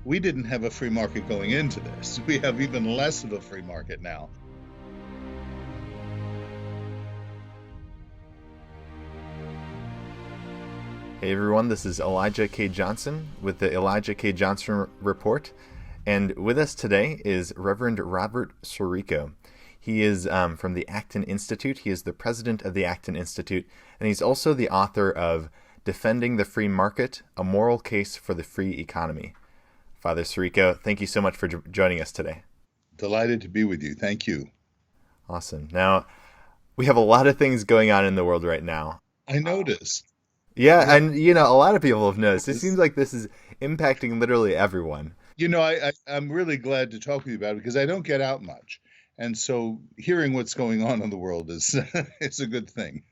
We didn't have a free market going into this. We have even less of a free market now. Hey everyone, this is Elijah K. Johnson with the Elijah K. Johnson Report. And with us today is Reverend Robert Sirico. He is from the Acton Institute. He is the president of the Acton Institute, and he's also the author of Defending the Free Market, A Moral Case for the Free Economy. Father Sirico, thank you so much for joining us today. Delighted to be with you. Thank you. Awesome. Now, we have a lot of things going on in the world right now. I noticed. Yeah, Yeah. and a lot of people have noticed. It seems like this is impacting literally everyone. I'm really glad to talk with you about it because I don't get out much. And so hearing what's going on in the world is it's a good thing.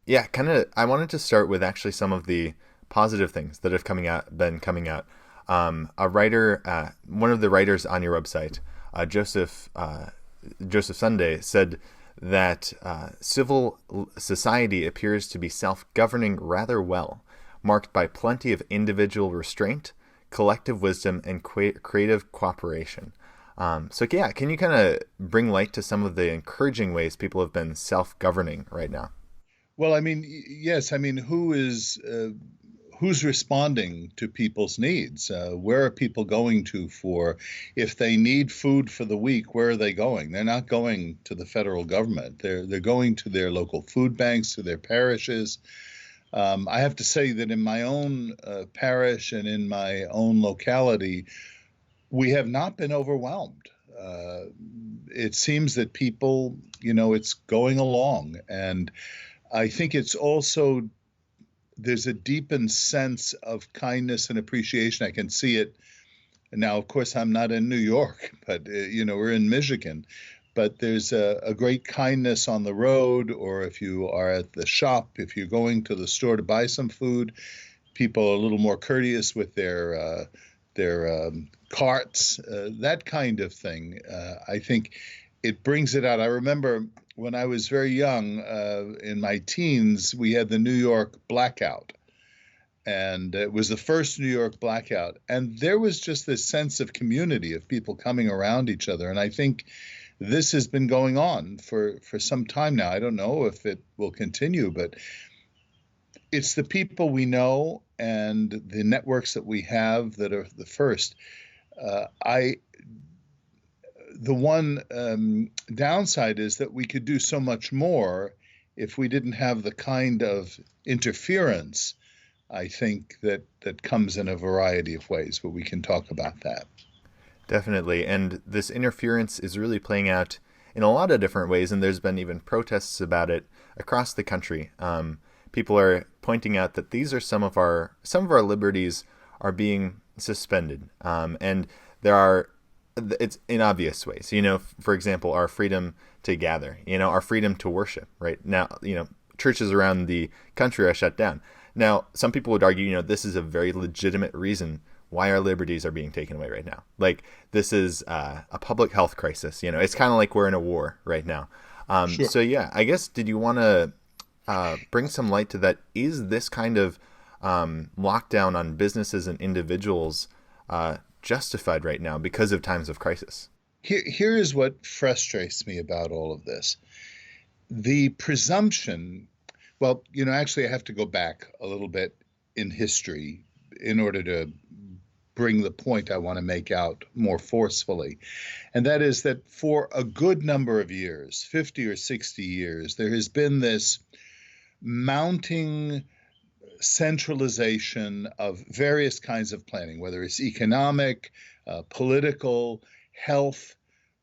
Yeah, I wanted to start with actually some of the positive things that have been coming out. A writer, one of the writers on your website, Joseph Sunday, said that civil society appears to be self-governing rather well, marked by plenty of individual restraint, collective wisdom, and creative cooperation. Can you kind of bring light to some of the encouraging ways people have been self-governing right now? Well, yes. Who's responding to people's needs? Where are people going to for if they need food for the week? Where are they going? They're not going to the federal government. They're going to their local food banks, to their parishes. I have to say that in my own parish and in my own locality, we have not been overwhelmed. It seems that people, it's going along, and I think it's also there's a deepened sense of kindness and appreciation. I can see it now. Of course, I'm not in New York, but we're in Michigan. But there's a great kindness on the road, or if you are at the shop, if you're going to the store to buy some food, people are a little more courteous with their carts, that kind of thing. I think it brings it out. I remember when I was very young, in my teens, we had the New York blackout. And it was the first New York blackout. And there was just this sense of community, of people coming around each other. And I think this has been going on for some time now. I don't know if it will continue, but it's the people we know and the networks that we have that are the first. The one downside is that we could do so much more if we didn't have the kind of interference, I think, that comes in a variety of ways, but we can talk about that. Definitely. And this interference is really playing out in a lot of different ways, and there's been even protests about it across the country. People are pointing out that these are some of our liberties are being suspended, and it's in obvious ways. For example, our freedom to gather, our freedom to worship. Right now, churches around the country are shut down. Now, some people would argue, this is a very legitimate reason why our liberties are being taken away right now. Like, this is a public health crisis. It's kind of like we're in a war right now. Sure. So yeah, I guess, did you want to bring some light to that? Is this kind of lockdown on businesses and individuals justified right now because of times of crisis? Here is what frustrates me about all of this. The presumption, well, actually, I have to go back a little bit in history in order to bring the point I want to make out more forcefully. And that is that for a good number of years, 50 or 60 years, there has been this mounting centralization of various kinds of planning, whether it's economic, political, health,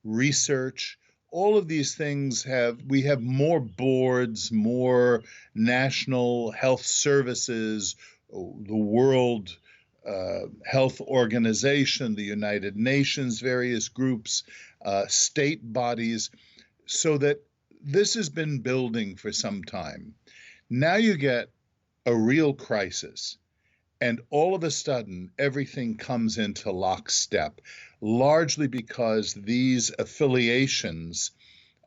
research. All of these things we have more boards, more national health services, the World Health Organization, the United Nations, various groups, state bodies, so that this has been building for some time. Now you get a real crisis, and all of a sudden, everything comes into lockstep, largely because these affiliations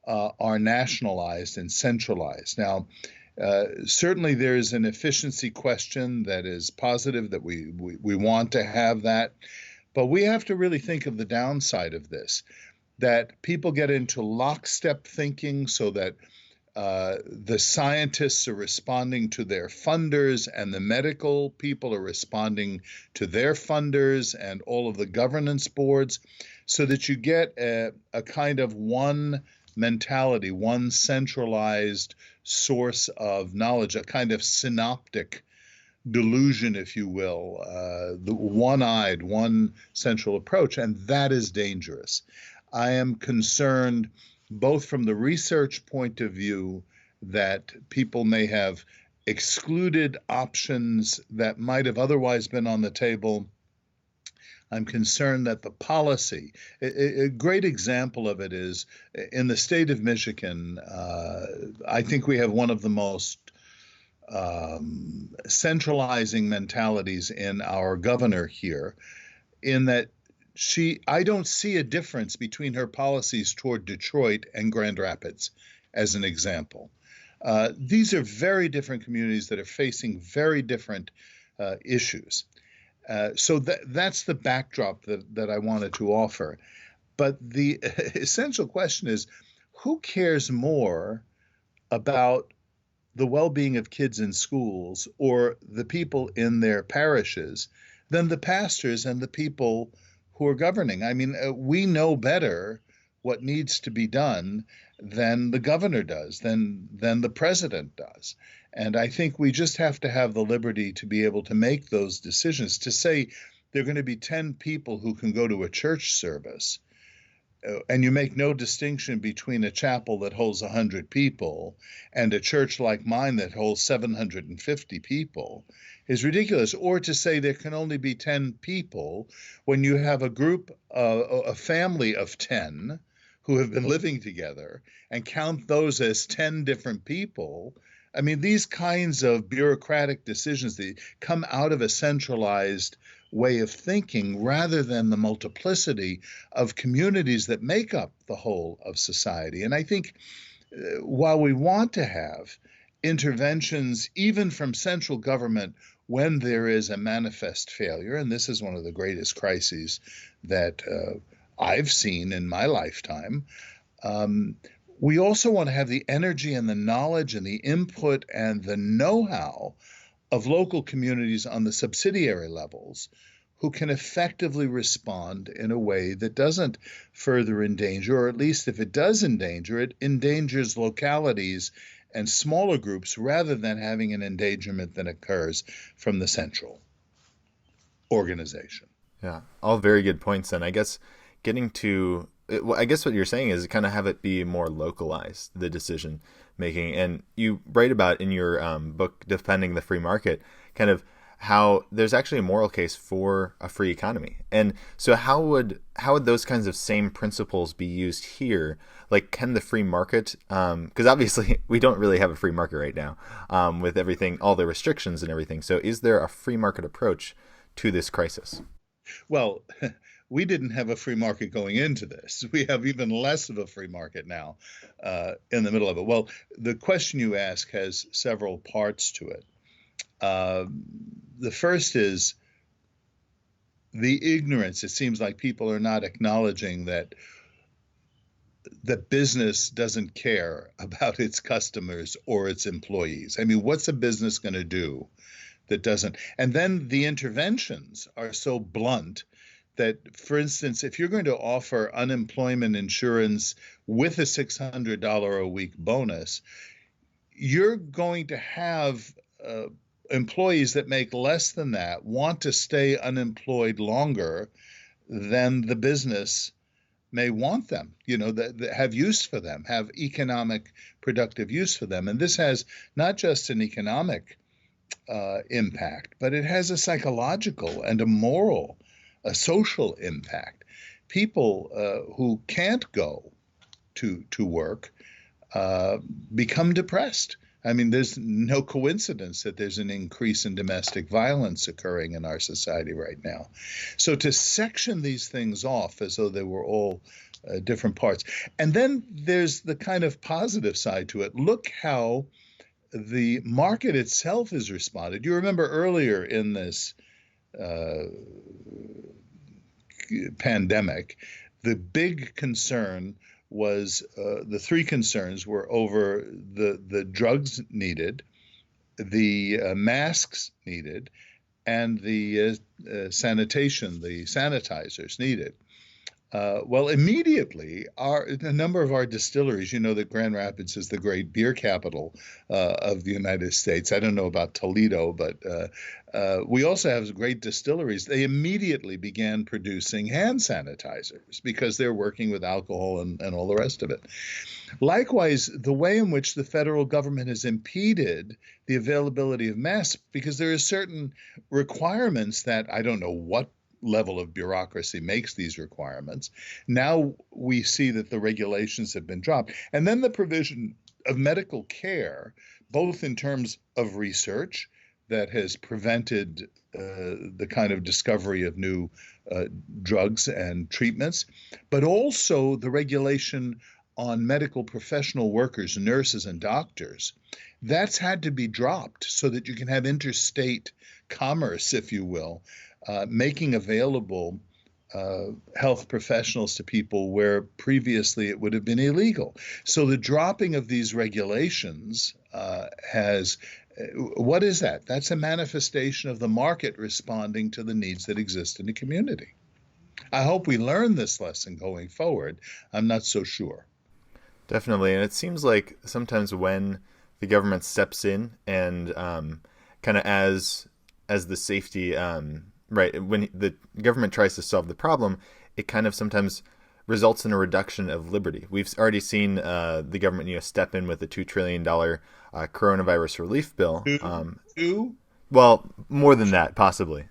are nationalized and centralized. Now, certainly there is an efficiency question that is positive, that we want to have that. But we have to really think of the downside of this, that people get into lockstep thinking so that the scientists are responding to their funders, and the medical people are responding to their funders, and all of the governance boards, so that you get a kind of one mentality, one centralized source of knowledge, a kind of synoptic delusion, if you will, the one-eyed, one central approach, and that is dangerous. I am concerned both from the research point of view that people may have excluded options that might have otherwise been on the table. I'm concerned that the policy, a great example of it is in the state of Michigan. I think we have one of the most centralizing mentalities in our governor here, in that I don't see a difference between her policies toward Detroit and Grand Rapids, as an example. These are very different communities that are facing very different issues. So that's the backdrop that I wanted to offer. But the essential question is, who cares more about the well-being of kids in schools or the people in their parishes than the pastors and the people who are governing? I mean, we know better what needs to be done than the governor does, than the president does. And I think we just have to have the liberty to be able to make those decisions. To say there are going to be 10 people who can go to a church service, and you make no distinction between a chapel that holds 100 people and a church like mine that holds 750 people, is ridiculous. Or to say there can only be 10 people when you have a group, a family of 10 who have been living together, and count those as 10 different people. I mean, these kinds of bureaucratic decisions that come out of a centralized way of thinking rather than the multiplicity of communities that make up the whole of society. And I think while we want to have interventions, even from central government, when there is a manifest failure, and this is one of the greatest crises that I've seen in my lifetime, we also want to have the energy and the knowledge and the input and the know-how of local communities on the subsidiary levels who can effectively respond in a way that doesn't further endanger, or at least if it does endanger, it endangers localities and smaller groups rather than having an endangerment that occurs from the central organization. Yeah, all very good points. And I guess I guess what you're saying is kind of have it be more localized, the decision making. And you write about in your book, Defending the Free Market, kind of how there's actually a moral case for a free economy. And so how would those kinds of same principles be used here? Like, can the free market, because obviously we don't really have a free market right now with everything, all the restrictions and everything. So is there a free market approach to this crisis? Well, we didn't have a free market going into this. We have even less of a free market now in the middle of it. Well, the question you ask has several parts to it. The first is the ignorance. It seems like people are not acknowledging that the business doesn't care about its customers or its employees. I mean, what's a business going to do that doesn't? And then the interventions are so blunt that, for instance, if you're going to offer unemployment insurance with a $600 a week bonus, you're going to have employees that make less than that want to stay unemployed longer than the business may want them, that have use for them, have economic productive use for them. And this has not just an economic impact, but it has a psychological and a moral, a social impact. People who can't go to work become depressed. I mean, there's no coincidence that there's an increase in domestic violence occurring in our society right now. So to section these things off as though they were all different parts. And then there's the kind of positive side to it. Look how the market itself has responded. You remember earlier in this pandemic, the big concern was the three concerns were over the drugs needed, the masks needed, and the sanitation, the sanitizers needed. Well, immediately, a number of our distilleries, you know that Grand Rapids is the great beer capital of the United States. I don't know about Toledo, but we also have great distilleries. They immediately began producing hand sanitizers because they're working with alcohol and all the rest of it. Likewise, the way in which the federal government has impeded the availability of masks, because there are certain requirements that I don't know what level of bureaucracy makes these requirements. Now we see that the regulations have been dropped. And then the provision of medical care, both in terms of research that has prevented the kind of discovery of new drugs and treatments, but also the regulation on medical professional workers, nurses and doctors. That's had to be dropped so that you can have interstate commerce, if you will, making available health professionals to people where previously it would have been illegal. So the dropping of these regulations what is that? That's a manifestation of the market responding to the needs that exist in the community. I hope we learn this lesson going forward. I'm not so sure. Definitely. And it seems like sometimes when the government steps in and kind of as the safety, right, when the government tries to solve the problem, it kind of sometimes results in a reduction of liberty. We've already seen the government, step in with a $2 trillion coronavirus relief bill. Two? Well, more than that, possibly.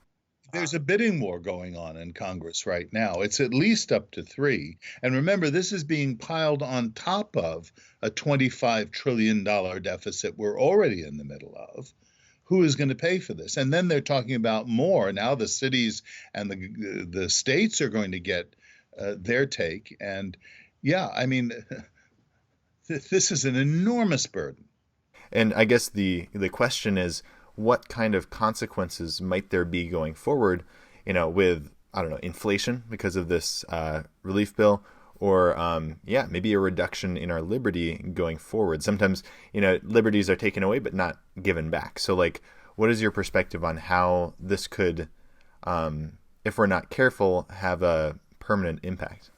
There's a bidding war going on in Congress right now. It's at least up to 3. And remember, this is being piled on top of a $25 trillion deficit we're already in the middle of. Who is going to pay for this? And then they're talking about more. Now the cities and the states are going to get their take. And yeah, I mean, this is an enormous burden. And I guess the question is, what kind of consequences might there be going forward, with, I don't know, inflation because of this relief bill, or maybe a reduction in our liberty going forward. Sometimes, liberties are taken away but not given back. So, what is your perspective on how this could, if we're not careful, have a permanent impact?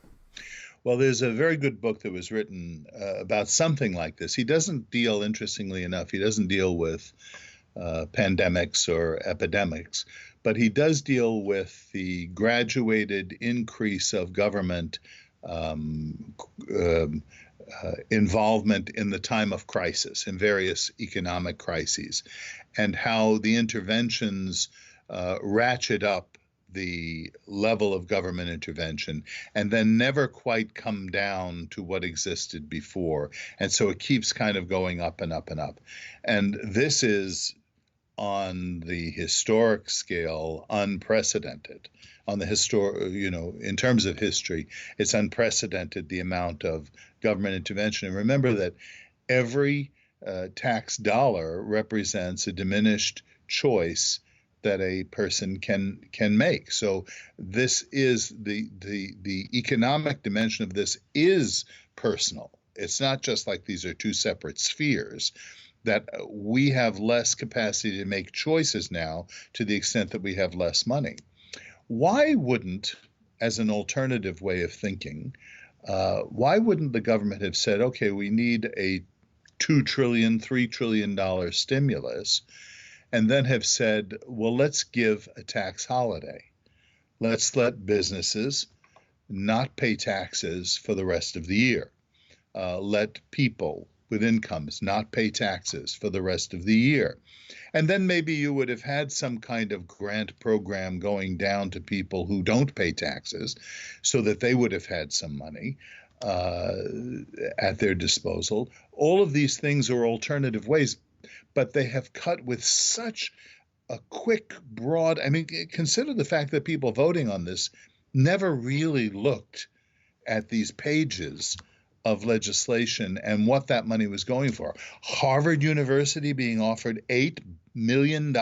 Well, there's a very good book that was written about something like this. He doesn't deal, interestingly enough, with pandemics or epidemics, but he does deal with the graduated increase of government involvement in the time of crisis, in various economic crises, and how the interventions ratchet up the level of government intervention and then never quite come down to what existed before. And so it keeps kind of going up and up and up. And this is, on the historic scale, unprecedented. On the in terms of history, it's unprecedented, the amount of government intervention. And remember that every tax dollar represents a diminished choice that a person can make. So this is the economic dimension of this is personal. It's not just like these are two separate spheres, that we have less capacity to make choices now to the extent that we have less money. Why wouldn't, as an alternative way of thinking, why wouldn't the government have said, okay, we need a $2 trillion, $3 trillion stimulus, and then have said, well, let's give a tax holiday. Let's let businesses not pay taxes for the rest of the year. Let people with incomes not pay taxes for the rest of the year. And then maybe you would have had some kind of grant program going down to people who don't pay taxes so that they would have had some money at their disposal. All of these things are alternative ways, but they have cut with such a quick, broad, consider the fact that people voting on this never really looked at these pages of legislation and what that money was going for. Harvard University being offered $8 million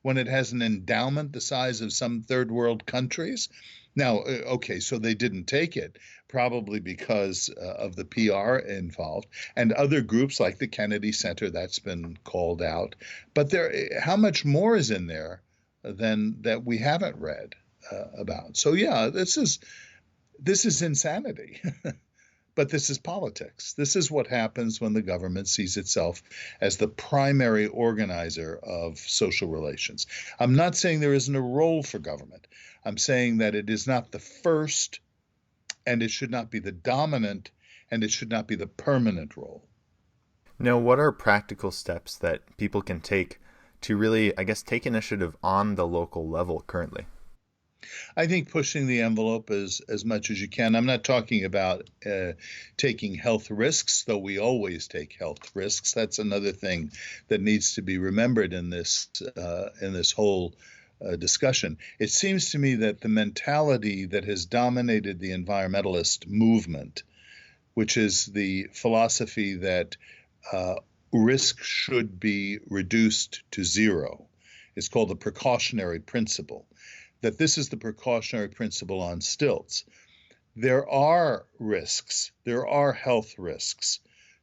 when it has an endowment the size of some third world countries. Now, okay, so they didn't take it, probably because of the PR involved, and other groups like the Kennedy Center, that's been called out. But how much more is in there than that we haven't read about? So yeah, this is insanity. But this is politics. This is what happens when the government sees itself as the primary organizer of social relations. I'm not saying there isn't a role for government. I'm saying that it is not the first, and it should not be the dominant, and it should not be the permanent role. Now, what are practical steps that people can take to really, I guess, take initiative on the local level currently? I think pushing the envelope as much as you can. I'm not talking about taking health risks, though we always take health risks. That's another thing that needs to be remembered in this whole discussion. It seems to me that the mentality that has dominated the environmentalist movement, which is the philosophy that risk should be reduced to zero, is called the precautionary principle. That this is the precautionary principle on stilts. There are risks, there are health risks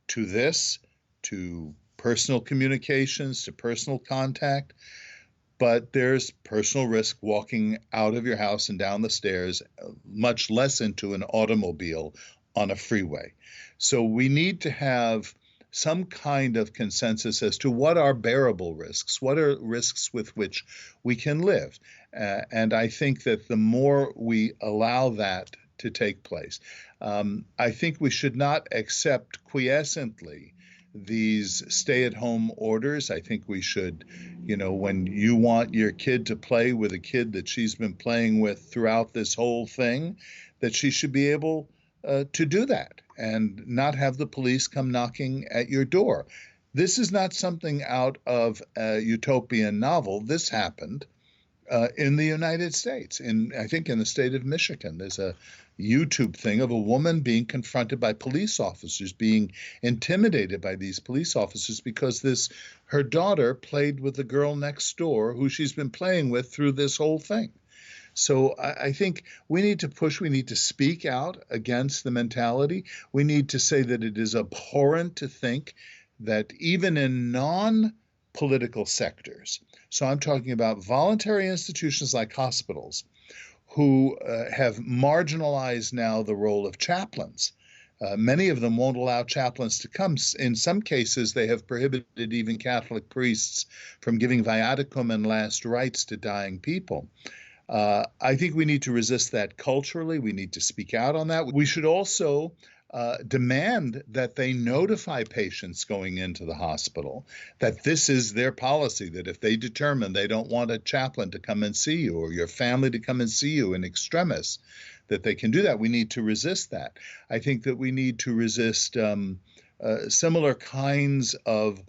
to this, to personal communications, to personal contact, but there's personal risk walking out of your house and down the stairs, much less into an automobile on a freeway. So we need to have some kind of consensus as to what are bearable risks, what are risks with which we can live. And I think that the more we allow that to take place, I think we should not accept quiescently these stay-at-home orders. I think we should, when you want your kid to play with a kid that she's been playing with throughout this whole thing, that she should be able to do that and not have the police come knocking at your door. This is not something out of a utopian novel. This happened in the United States, I think in the state of Michigan. There's a YouTube thing of a woman being confronted by police officers, being intimidated by these police officers because her daughter played with the girl next door who she's been playing with through this whole thing. So I think we need to push, we need to speak out against the mentality. We need to say that it is abhorrent to think that even in non-political sectors, so I'm talking about voluntary institutions like hospitals, who have marginalized now the role of chaplains. Many of them won't allow chaplains to come. In some cases, they have prohibited even Catholic priests from giving viaticum and last rites to dying people. I think we need to resist that culturally. We need to speak out on that. We should also demand that they notify patients going into the hospital that this is their policy, that if they determine they don't want a chaplain to come and see you or your family to come and see you in extremis, that they can do that. We need to resist that. I think that we need to resist similar kinds of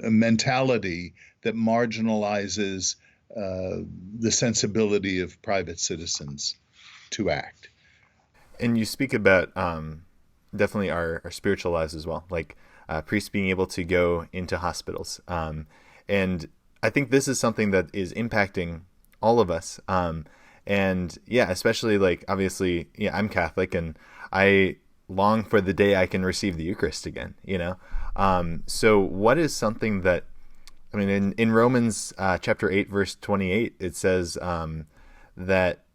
mentality that marginalizes the sensibility of private citizens to act. And you speak about definitely our spiritual lives as well, like priests being able to go into hospitals. And I think this is something that is impacting all of us. And yeah, especially like, obviously, yeah, I'm Catholic and I long for the day I can receive the Eucharist again, So what is something that, I mean, in Romans chapter 8, verse 28, it says that,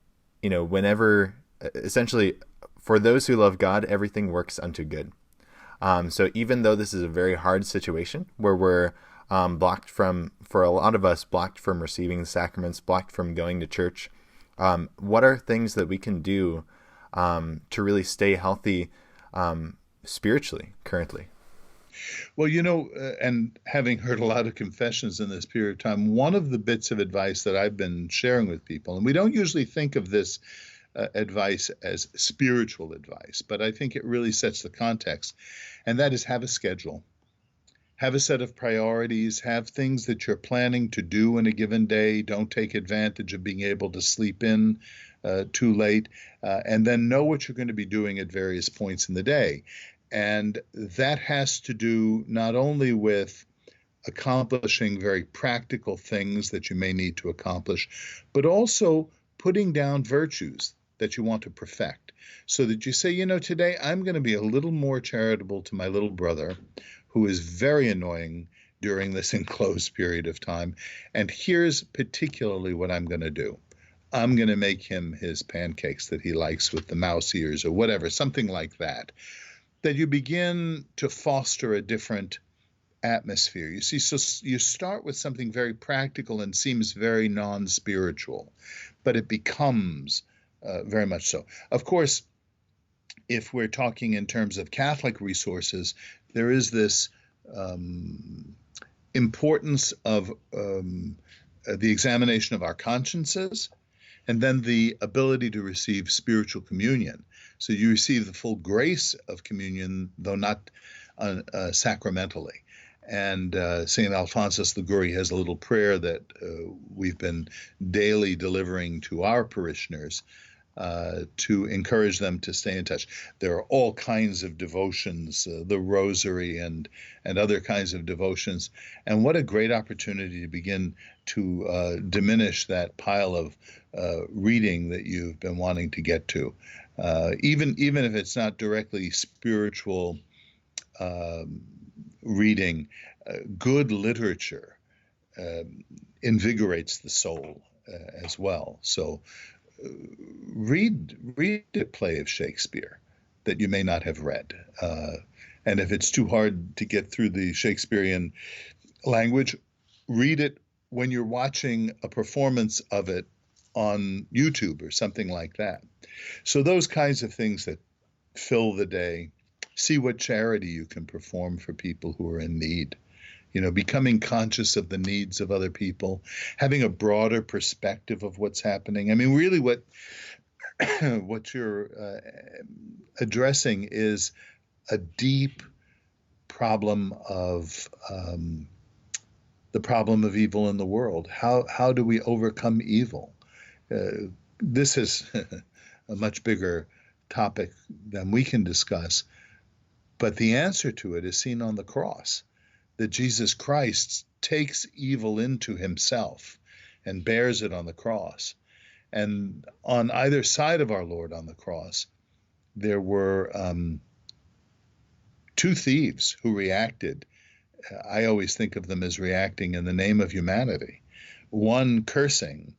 whenever, essentially, for those who love God, everything works unto good. So even though this is a very hard situation where we're blocked from, for a lot of us, blocked from receiving the sacraments, blocked from going to church, what are things that we can do to really stay healthy spiritually currently? Well, and having heard a lot of confessions in this period of time, one of the bits of advice that I've been sharing with people, and we don't usually think of this advice as spiritual advice, but I think it really sets the context, and that is have a schedule. Have a set of priorities, have things that you're planning to do in a given day. Don't take advantage of being able to sleep in too late, and then know what you're going to be doing at various points in the day. And that has to do not only with accomplishing very practical things that you may need to accomplish, but also putting down virtues that you want to perfect, so that you say, today I'm going to be a little more charitable to my little brother, who is very annoying during this enclosed period of time. And here's particularly what I'm going to do. I'm going to make him his pancakes that he likes with the mouse ears or whatever, something like that. That you begin to foster a different atmosphere. You see, so you start with something very practical and seems very non-spiritual, but it becomes very much so. Of course, if we're talking in terms of Catholic resources, there is this importance of the examination of our consciences, and then the ability to receive spiritual communion. So you receive the full grace of communion, though not sacramentally. And St. Alphonsus Liguori has a little prayer that we've been daily delivering to our parishioners to encourage them to stay in touch. There are all kinds of devotions, the rosary and other kinds of devotions. And what a great opportunity to begin to diminish that pile of reading that you've been wanting to get to. Even if it's not directly spiritual reading, good literature invigorates the soul as well. So read a play of Shakespeare that you may not have read. And if it's too hard to get through the Shakespearean language, read it when you're watching a performance of it on YouTube or something like that. So those kinds of things that fill the day. See what charity you can perform for people who are in need. Becoming conscious of the needs of other people, having a broader perspective of what's happening. I mean, really what you're addressing is a deep problem of the problem of evil in the world. How do we overcome evil? This is a much bigger topic than we can discuss, but the answer to it is seen on the cross. That Jesus Christ takes evil into himself and bears it on the cross. And on either side of our Lord on the cross, there were two thieves who reacted. I always think of them as reacting in the name of humanity. One cursing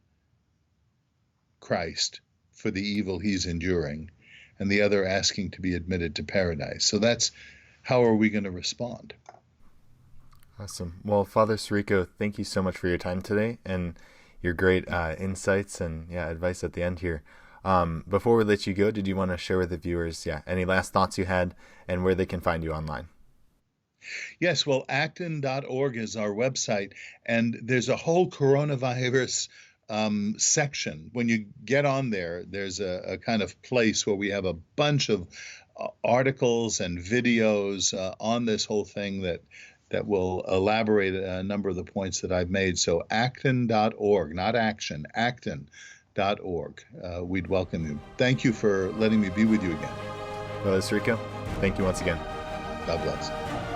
Christ for the evil he's enduring, and the other asking to be admitted to paradise. So that's how are we going to respond? Awesome. Well, Father Sirico, thank you so much for your time today and your great insights and advice at the end here. Before we let you go, did you want to share with the viewers, any last thoughts you had and where they can find you online? Yes, well, acton.org is our website, and there's a whole coronavirus section. When you get on there, there's a kind of place where we have a bunch of articles and videos on this whole thing that will elaborate a number of the points that I've made. So acton.org, not action, acton.org. We'd welcome you. Thank you for letting me be with you again. Well, Sirico, thank you once again. God bless.